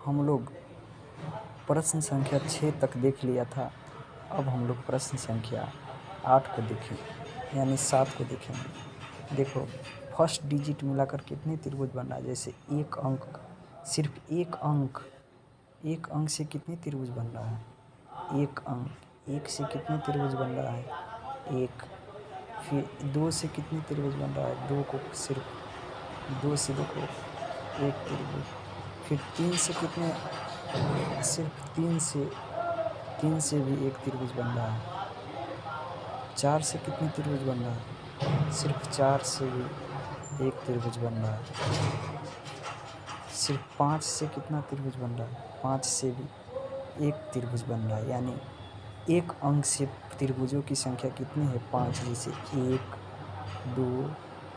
हम लोग प्रश्न संख्या 6 तक देख लिया था। अब हम लोग प्रश्न संख्या 8 को देखें यानी 7 को देखेंगे। देखो फर्स्ट डिजिट मिलाकर कितने त्रिभुज बन रहा है। जैसे एक अंक, सिर्फ एक अंक से कितने त्रिभुज बन रहा है। एक अंक, एक से कितने त्रिभुज बन रहा है, एक। फिर 2 से कितने त्रिभुज बन रहा है, 2 को सिर्फ 2 से देखो एक त्रिभुज। फिर 3 से कितने, सिर्फ 3 से भी एक त्रिभुज बन रहा है। 4 से कितने त्रिभुज बन रहा है, सिर्फ 4 से भी एक त्रिभुज बन रहा है। सिर्फ 5 से कितना त्रिभुज बन रहा है, 5 से भी एक त्रिभुज बन रहा है। यानी एक अंक से त्रिभुजों की संख्या कितनी है, 5। जैसे 1 2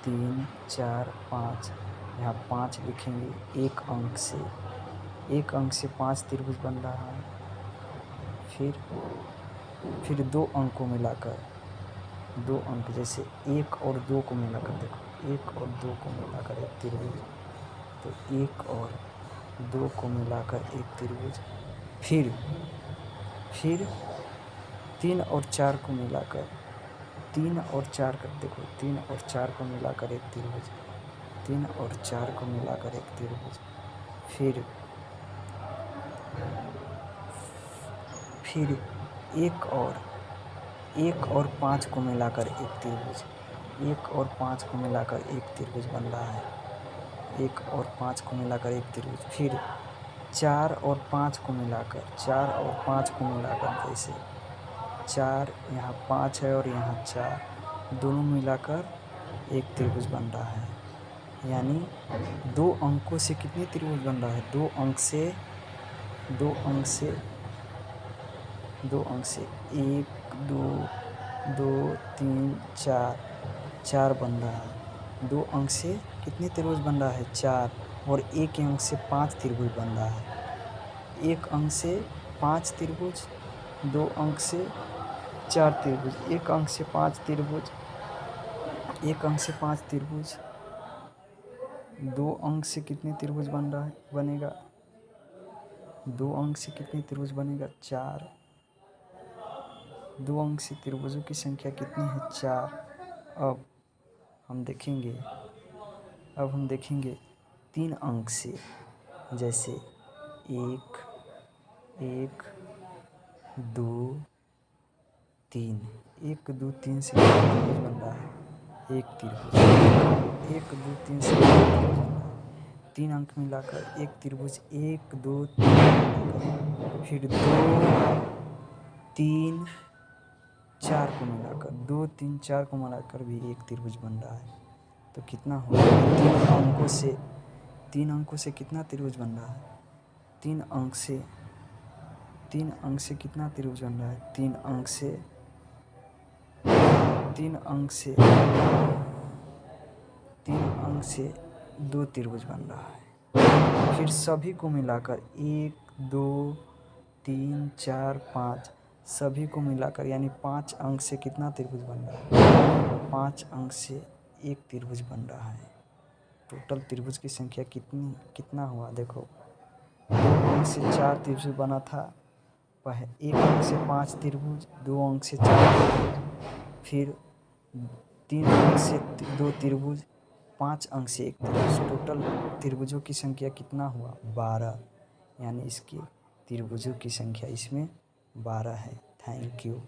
3 4 5, यहाँ 5 लिखेंगे। एक अंक से 5 त्रिभुज बन रहा है। फिर 2 अंकों मिलाकर, 2 अंक जैसे 1 और 2 को मिलाकर देखो, 1 और 2 को मिलाकर एक त्रिभुज। तो 1 और 2 को मिलाकर एक त्रिभुज। फिर 3 और 4 को मिलाकर, 3 और 4 कर देखो, 3 और 4 को मिलाकर एक त्रिभुज, 3 और 4 को मिलाकर एक त्रिभुज। फिर 1 और 5 को मिलाकर एक त्रिभुज, 1 और 5 को मिलाकर एक त्रिभुज बन रहा है। 1 और 5 को मिलाकर एक त्रिभुज। फिर 4 और 5 को मिलाकर, 4 और 5 को मिलाकर जैसे 4, यहाँ 5 है और यहाँ 4, दोनों मिलाकर एक त्रिभुज बन रहा है। यानी 2 अंकों से कितने त्रिभुज बन रहा है, 2 अंक से 1 2 2 3 4, 4 बन रहा है। 2 अंक से कितने त्रिभुज बन रहा है, 4। और 1 अंक से 5 त्रिभुज बन रहा है। 1 अंक से 5 त्रिभुज, 2 अंक से 4 त्रिभुज, 1 अंक से 5 त्रिभुज, 1 अंक से 5 त्रिभुज। 2 अंक से कितने त्रिभुज बन रहा है, बनेगा 2 अंक से कितने त्रिभुज बनेगा, 4। 2 अंक से त्रिभुजों की संख्या कितनी है, 4। अब हम देखेंगे 3 अंक से। जैसे 1 1 2 3, 1 2 3 से कितना त्रिभुज बन रहा है, एक त्रिभुज। 1 2 3 से कितना त्रिभुज बन रहा है, 3 अंक मिलाकर एक त्रिभुज। 1 2 3, फिर 2 3 4 को मिलाकर, 2 3 4 को मिलाकर भी एक त्रिभुज बन रहा है। तो कितना होगा, 3 अंकों से कितना त्रिभुज बन रहा है, 3 अंक से कितना त्रिभुज बन रहा है, 3 अंक से 2 त्रिभुज बन रहा है। फिर सभी को मिलाकर 1 2 3 4 5, सभी को मिलाकर यानी 5 अंक से कितना त्रिभुज बन रहा है, 5 अंक से एक त्रिभुज बन रहा है। टोटल त्रिभुज की संख्या कितना हुआ, देखो 2 अंक से 4 त्रिभुज बना था, 1 अंक से 5 त्रिभुज, 2 अंक से 4 त्रिभुज, फिर 3 अंक से 2 त्रिभुज, 5 अंक से एक त्रिभुज। टोटल त्रिभुजों की संख्या कितना हुआ, 12। यानी इसकी त्रिभुजों की संख्या इसमें 12 है। Thank you.